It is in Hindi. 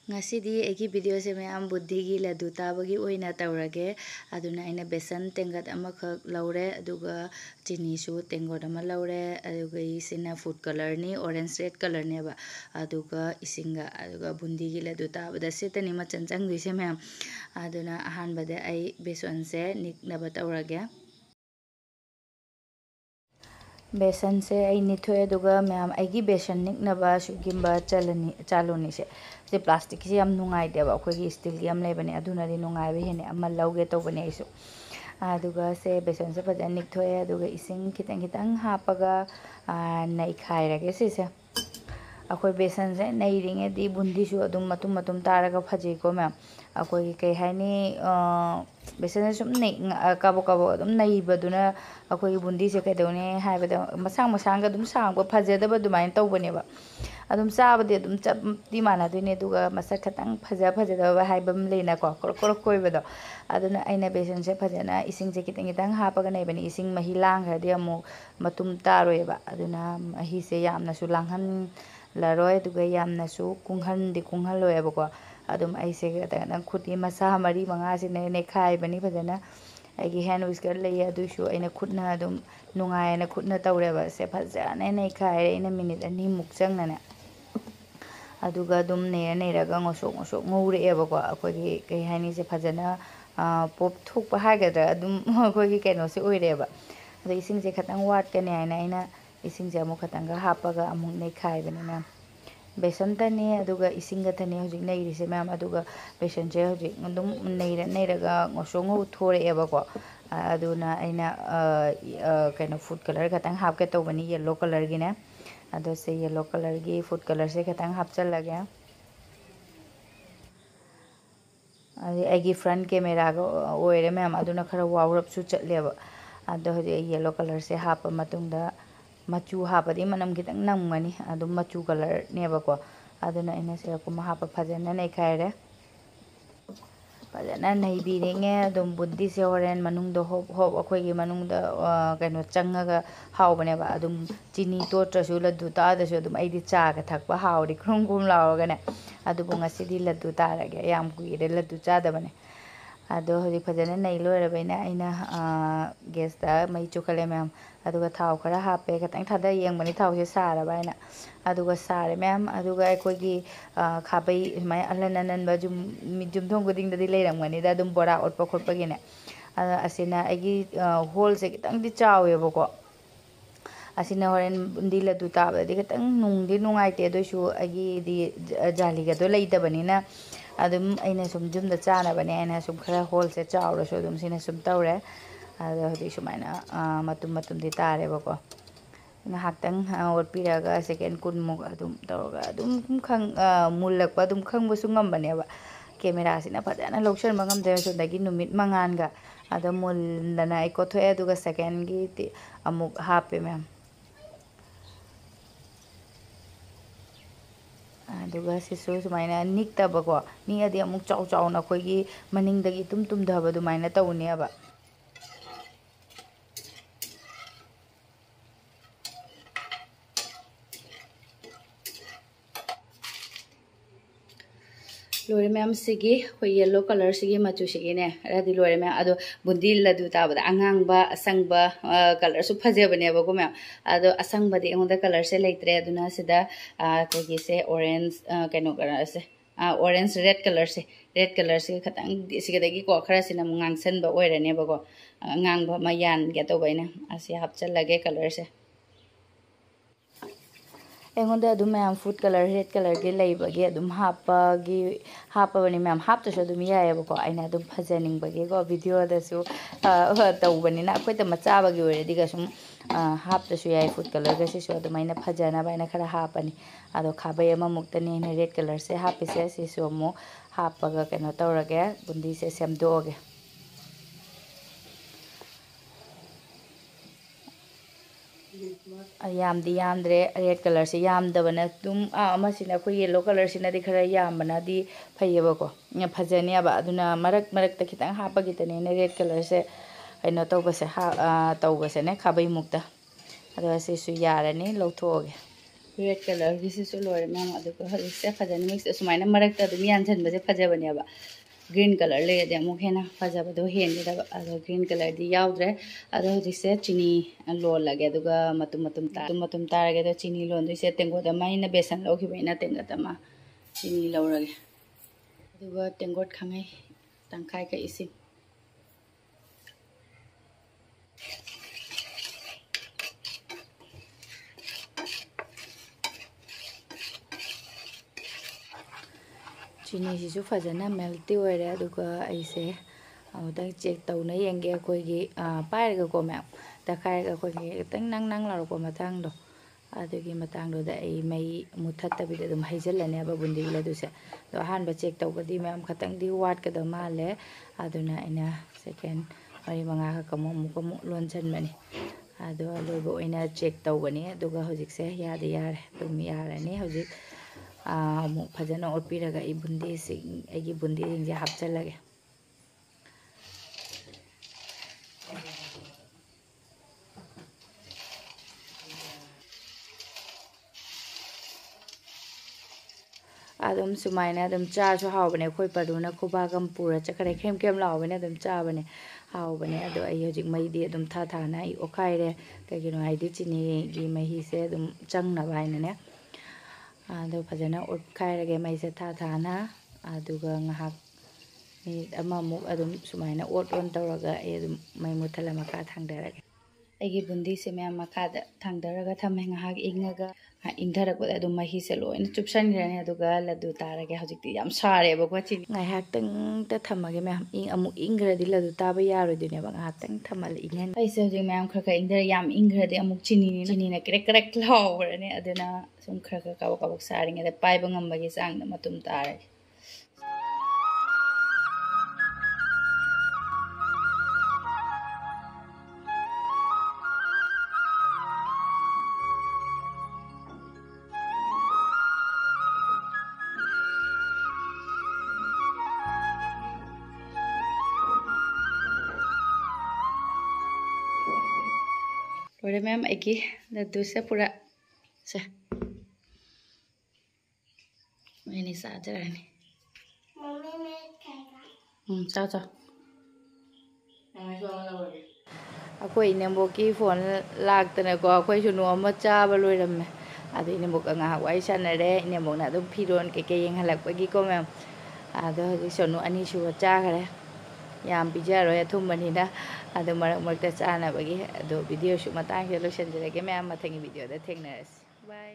ngasi di egi video se mayam buddhi gi ladu tabagi oina tawrage aduna aina besan tengat ama khak laure aduga chini su tengot ama laure aduga isina food color ni orange red color ne ba aduga isinga aduga bundi gi ladu tabada setani machan chang duise mayam aduna ahan bade ai besan se niknaba tawrage बेसन से आई निथोए दुगा मैम आईगी बेसन निकनबा सुगिंबा चलनी चालुनी से प्लास्टिक से हम नुंगाइते बा अखोगी स्टील की हम लेबने अदुनादी नुंगाइबे हेने अमा लौगे तौबने आइसु अदुगा से बेसन से फजन निथोए अदुगा इसिंग खितंग खितंग हापगा नैखाइरगे सिसे अखोई बेसन से नैरिंगे दी बुंदी सु अदुम मतुम मतुम तारगा फजेको मैम अखोई कई हाइनी बेसन सुम नै काबो काबो अदुम नैबदुना अखोई बुंदी से कइदौने हाइबदा मसांग मसांग अदुम सांगबो फजेदबा दुमाइन तौबनेबा अदुम चाबदे अदुम चपति मानादुने दुगा मसक खतंग फजेदबा हाइबम लेनाको कोरक कोइबदो अदुना आइना बेसन से फजना इसिंग से खितंग खितंग हापगा नैबने इसिंग मही लांगखरदि अमु मतुम तारोयबा अदुना मही से यामनासु लांगहन लारोय दुगा यामनासु कुंगहन कुंगहलोयबको अदुम ऐसे गतन खुटी मसा मरी मंगा से ने खाइबनी फजना आइगी हैंड विस्कर लैय अदुसु अइना खुटना अदुम नुंगायना खुटना तौरेबा से फजना ने खाइरे इन मिनिट अनि मुक चंगना अदुगा अदुम नेरगा ngosok ngौरेबको अखोगी कई हाइनी से फजना पोप थोकपा हागद्रा अदुम अखोगी कैनो से ओइरेबा अदो इसिंग से खतंग वाटकने आइना आइना इसिंग से अमु खतंग हापगा अमु ने खाइबनी मैम बेसन तने अदुगा इसिंग तने हुजिक नैरिसे मैम अदुगा बेसन से हुजिक अदुम नैरगा ngosok ngौ थोरेबको अदुना आइना कैनो फूड कलर खतंग हापके तौबनी येलो कलर गिने अदो से येलो कलर की फूड कलर से खतंग हापचलगे आइगी फ्रंट कैमरा को ओइरे मैम अदुना खरा वाउरपसु चलेबा अदो हुजिक येलो कलर से हाप मतुंगदा मचू हापदी मनम खितंग नमगनी अदुम मचू कलर नेबको अदुना इना सेरकुम हाप फजना नैखाइरे फजना नैबिरेंगे अदुम बुद्दि से होरेन मनुंगदो होप अखोइगी मनुंगदा कैनो चंगगा हावबनेबा अदुम चिनी तोट्रसु लड्डू तादसु अदुम आइदी चागा थकपा हावरी खुम खुम लावगने अदुबु ngасidi लड्डू तारगे याम कुइरे लड्डू चादबने अदो हजि फजना नै लोइरबैना आइना गेस्टा मै चुखले मैम अदुगा थाव खरा हापे खतंग थादा येंगबनी थाव से सारबा आइना अदुगा सारे मैम अदुगा अखोइगी खाबै माय अलन अननबा जुमथोंग गुदिंगदि लेरंगनी दा दुम बोरा ओटपा खोटपगिने असिना आइगी होल से खतंग दि चावेबको असिना होरेन बुंदी लड्डू ताबदि खतंग नुंगदि नुंगाइते अदुसु आइगी दि जालीगदो लेइदबनिना अदुम आइना सुम जुमदा चानाबने आइना सुम खरा होल से चावरसु अदुम सिना सुम तौरे अदो हदि सुमाइना मतुम मतुम दि तारेबको ngahakhtang otpiraga second kunmuk adum tawga adum khang mulakpa adum khangbusu ngambane ba camera sina fadana loksan mangam de so dagi numit mangan ga ada muldana ai kothoe aduga second gi amuk hape ma'am aduga sisu sumaina niktaba ni adi amuk chaw chaw na khoi gi maning dagi tum dhaba du maina tawne ba लोरे मैम सिगी कोई येलो कलर सिगी मचू सिगी ने रादी लोरे मैम अदो बुंदी लड्डू ताबदा अंगांगबा असंगबा कलर सु फजेबने बको मैम अदो असंगबदि एंगोदा कलर से लेत्रे अदुना सिदा कोगी से ऑरेंज कैनो कलर से ऑरेंज रेड कलर से खतंग सिगदगी को खरा सिना ngang ओइरने बको अंगांगबा मयान के तोबैना असे हापचलगे कलर से एंगोंदा अदुम मैम फूड कलर रेड कलर के लेबगे अदुम हापबनी मैम हापतसु अदुम यायबको आइना अदुम फजनिंगबगे को वीडियो दसु तौबनिना अखोइता मचाबगी ओइरेदि गसुम हापतसु याय फूड कलर गसिसु अदुम आइना फजना बाइना खरा हापनी अदो खाबै अमा मुक्तनी ने रेड कलर से हापिसे सिसु अमु हापगा कैनो तौरगे बुंदी से सेमदोगे यामदी यामद्रे रेड कलर से यामदबना तुम अमसिना को येलो कलर सिना दि खरा यामबना दि फैयबको फजनियाबा अदुना मरक मरक त खितंग हापगितने ने रेड कलर से कैनो तौबसे ने खाबै मुक्ता अदो सिसु यारनी लौथोगे red color ꯒꯤꯁꯤꯁꯨ ꯂꯣꯏꯔꯦ ꯃꯌꯥꯝ ꯑꯗꯨꯒ ꯍꯧꯖꯤꯛꯁꯦ ꯐꯖꯅ ꯃꯤꯛꯁ ꯁꯨꯃꯥꯏꯅ ꯃꯔꯛꯇ ꯑꯗꯨꯝ ꯌꯥꯟꯁꯤꯟꯕꯁꯦ ꯐꯖꯕꯅꯦꯕ green color ꯂꯩꯔꯗꯤ ꯑꯃꯨꯛ ꯍꯦꯟꯅ ꯐꯖꯕꯗꯣ ꯍꯦꯟꯒꯗꯕ ꯑꯗꯣ green colorꯗꯤ ꯌꯥꯎꯗ꯭ꯔꯦ ꯑꯗꯣ ꯍꯧꯖꯤꯛꯁꯦ ꯆꯤꯅꯤ ꯂꯣꯜꯂꯒꯦ ꯑꯗꯨꯒ ꯃꯇꯨꯝ ꯇꯥꯔꯒꯦ ꯑꯗꯣ ꯆꯤꯅꯤ ꯂꯣꯟꯗꯣꯏꯁꯦ ꯇꯦꯡꯀꯣꯠ ꯑꯃ ꯑꯩꯅ ꯕꯦꯁꯟ ꯂꯧꯈꯤꯕꯩꯅ ꯇꯦꯡꯀꯣꯠ ꯑꯃ ꯆꯤꯅꯤ ꯂꯧꯔꯒꯦ ꯑꯗꯨꯒ ꯇꯦꯡꯀꯣꯠ ꯈꯥꯡꯉꯩ ꯇꯪꯈꯥꯏꯒ ꯏꯁꯤꯡ ꯆꯤꯅꯤꯁꯤꯁꯨ ꯐꯖꯅ ꯃꯦꯜꯇꯤ ꯑꯣꯏꯔꯦ ꯑꯗꯨꯒ ꯑꯩꯁꯦ ꯑꯃꯨꯛꯇꯪ ꯆꯦꯛ ꯇꯧꯅ ꯌꯦꯡꯒꯦ ꯑꯩꯈꯣꯏꯒꯤ ꯄꯥꯏꯔꯒꯀꯣ ꯃꯌꯥꯝ ꯇꯛꯈꯥꯏꯔꯒ ꯑꯩꯈꯣꯏꯒꯤ ꯈꯤꯇꯪ ꯅꯪ ꯂꯥꯎꯔꯛꯄ ꯃꯇꯥꯡꯗꯣ ꯑꯗꯨꯒꯤ ꯃꯇꯥꯡꯗꯨꯗ ꯑꯩ ꯃꯩ ꯃꯨꯊꯠꯇꯕꯤꯗ ꯑꯗꯨꯝ ꯍꯩꯖꯤꯜꯂꯅꯦꯕ ꯕꯨꯟꯗꯤꯒꯤ ꯂꯗꯨꯁꯦ ꯑꯗꯣ ꯑꯍꯥꯟꯕ ꯆꯦꯛ ꯇꯧꯕꯗꯤ ꯃꯌꯥꯝ ꯈꯤꯇꯪꯗꯤ ꯋꯥꯠꯀꯗꯕ ꯃꯥꯜꯂꯦ ꯑꯗꯨꯅ ꯑꯩꯅ ꯁꯦꯀꯦꯟ 4-5 ꯈꯛ ꯑꯃꯨꯛ ꯂꯣꯟꯁꯤꯟꯕꯅꯤ ꯑꯗꯣ ꯑꯂꯣꯏꯕ ꯑꯣꯏꯅ ꯆꯦꯛ ꯇꯧꯒꯅꯤ ꯑꯗꯨꯒ ꯍꯧꯖꯤꯛꯁꯦ ꯌꯥꯔꯦ ꯑꯗꯨꯝ ꯌꯥꯔꯅꯤ ꯍꯧꯖꯤꯛ ꯑꯃꯨꯛ ꯐꯖꯅ ꯑꯣꯠꯄꯤꯔꯒ ꯑꯩꯒꯤ ꯕꯨꯟꯗꯤꯁꯤꯡꯁꯦ ꯍꯥꯞꯆꯤꯜꯂꯒꯦ ꯑꯗꯨꯝ ꯁꯨꯃꯥꯏꯅ ꯑꯗꯨꯝ ꯆꯥꯔꯁꯨ ꯍꯥꯎꯕꯅꯦ ꯑꯩꯈꯣꯏ ꯄꯔꯗꯨꯅ ꯈꯨꯕꯥꯛ ꯑꯃ ꯄꯨꯔ ꯆꯠꯈ꯭ꯔꯦ ꯀꯦꯝ ꯂꯥꯎꯕꯅꯦ ꯑꯗꯨꯝ ꯆꯥꯕꯅꯦ ꯍꯥꯎꯕꯅꯦ ꯑꯗꯣ ꯑꯩ ꯍꯧꯖꯤꯛ ꯃꯩꯗꯤ ꯑꯗꯨꯝ ꯊꯥꯅ ꯑꯩ ꯑꯣꯠꯈꯥꯏꯔꯦ ꯀꯩꯒꯤꯅꯣ ꯍꯥꯏꯗꯤ ꯆꯤꯅꯤꯒꯤ ꯃꯍꯤꯁꯦ ꯑꯗꯨꯝ ꯆꯪꯅꯕ ꯍꯥꯏꯅꯅꯦ ꯑꯗꯣ ꯐꯖꯅ ꯑꯣꯠꯈꯥꯏꯔꯒꯦ ꯃꯩꯁꯦ ꯊꯥꯅ ꯑꯗꯨꯒ ꯉꯥꯏꯍꯥꯛ ꯃꯤꯅꯤꯠ ꯑꯃꯃꯨꯛ ꯑꯗꯨꯝ ꯁꯨꯃꯥꯏꯅ ꯑꯣꯟ ꯇꯧꯔꯒ ꯑꯩ ꯑꯗꯨꯝ ꯃꯩ ꯃꯨꯠꯊꯠꯂ ꯃꯈꯥ ꯊꯥꯡꯊꯔꯒꯦ ꯑꯩꯒꯤ ꯕꯨꯟꯗꯤꯁꯦ ꯃꯌꯥꯝ ꯃꯈꯥꯗ ꯊꯥꯡꯊꯔꯒ ꯊꯝꯃꯦ ꯉꯥꯏꯍꯥꯛ ꯏꯪꯊꯔꯛꯄꯗ ꯑꯗꯨꯝ ꯃꯍꯤꯁꯦ ꯂꯣꯏꯅ ꯆꯨꯞꯁꯟꯈ꯭ꯔꯅꯤ ꯑꯗꯨꯒ ꯂꯗꯨ ꯇꯥꯔꯒꯦ ꯍꯧꯖꯤꯛꯇꯤ ꯌꯥꯝ ꯁꯥꯔꯦꯕꯀꯣ ꯆꯤꯅꯤ ꯉꯥꯏꯍꯥꯛꯇꯪꯇ ꯊꯝꯃꯒꯦ ꯃꯌꯥꯝ ꯑꯃꯨꯛ ꯏꯪꯈ꯭ꯔꯗꯤ ꯂꯗꯨ ꯇꯥꯕ ꯌꯥꯔꯣꯏꯗꯣꯏꯅꯦꯕ ꯉꯥꯏꯍꯥꯛꯇꯪ ꯊꯝꯍꯜꯂ ꯏꯪꯍꯟ ꯑꯩꯁꯦ ꯍꯧꯖꯤꯛ ꯃꯌꯥꯝ ꯈꯔ ꯏꯪꯊꯔꯦ ꯌꯥꯝ ꯏꯪꯈ꯭ꯔꯗꯤ ꯑꯃꯨꯛ ꯆꯤꯅꯤꯅ ꯀ꯭ꯔꯦꯛ ꯂꯥꯎꯈ꯭ꯔꯅꯤ ꯑꯗꯨꯅ ꯁꯨꯝ ꯈꯔ ꯀꯕꯛ ꯁꯥꯔꯤꯉꯩꯗ ꯄꯥꯏꯕ ꯉꯝꯕꯒꯤ ꯆꯥꯡꯗ ꯃꯇꯨꯝ ꯇꯥꯔꯒꯦ ꯂꯣꯏꯔꯦ ꯃꯌꯥꯝ ꯑꯩꯒꯤ ꯂꯗꯨꯁꯦ ꯄꯨꯔꯥ ꯁꯦ ꯃꯣꯏꯅꯤ ꯆꯥꯖꯔꯅꯤ ꯆꯥꯎ ꯑꯩꯈꯣꯏ ꯏꯅꯦꯝꯕꯣꯛꯀꯤ ꯐꯣꯟ ꯂꯥꯛꯇꯅꯀꯣ ꯑꯩꯈꯣꯏꯁꯨ ꯅꯣꯡꯃ ꯆꯥꯕ ꯂꯣꯏꯔꯝꯃꯦ ꯑꯗꯣ ꯏꯅꯦꯝꯕꯣꯛꯀ ꯉꯥꯏꯍꯥꯛ ꯋꯥꯔꯤ ꯁꯥꯟꯅꯔꯦ ꯏꯅꯦꯝꯕꯣꯛꯅ ꯑꯗꯨꯝ ꯐꯤꯔꯣꯜ ꯀꯩꯀꯩ ꯌꯦꯡꯍꯜꯂꯛꯄꯒꯤꯀꯣ ꯃꯌꯥꯝ ꯑꯗꯣ ꯍꯧꯖꯤꯛ ꯁꯣꯅꯨ ꯑꯅꯤꯁꯨꯕ ꯆꯥꯈꯔꯦ ꯌꯥꯝ ꯄꯤꯖꯔꯣꯏ ꯑꯊꯨꯝꯕꯅꯤꯅ ꯑꯗꯣ ꯃꯔꯛꯇ ꯆꯥꯅꯕꯒꯤ ꯑꯗꯣ ꯚꯤꯗꯤꯑꯣꯁꯨ ꯃꯇꯥꯡꯁꯤꯗ ꯂꯣꯏꯁꯤꯟꯖꯔꯒꯦ ꯃꯌꯥꯝ ꯃꯊꯪꯒꯤ ꯚꯤꯗꯤꯑꯣꯗ ꯊꯦꯡꯅꯔꯁꯤ ꯕꯥꯏ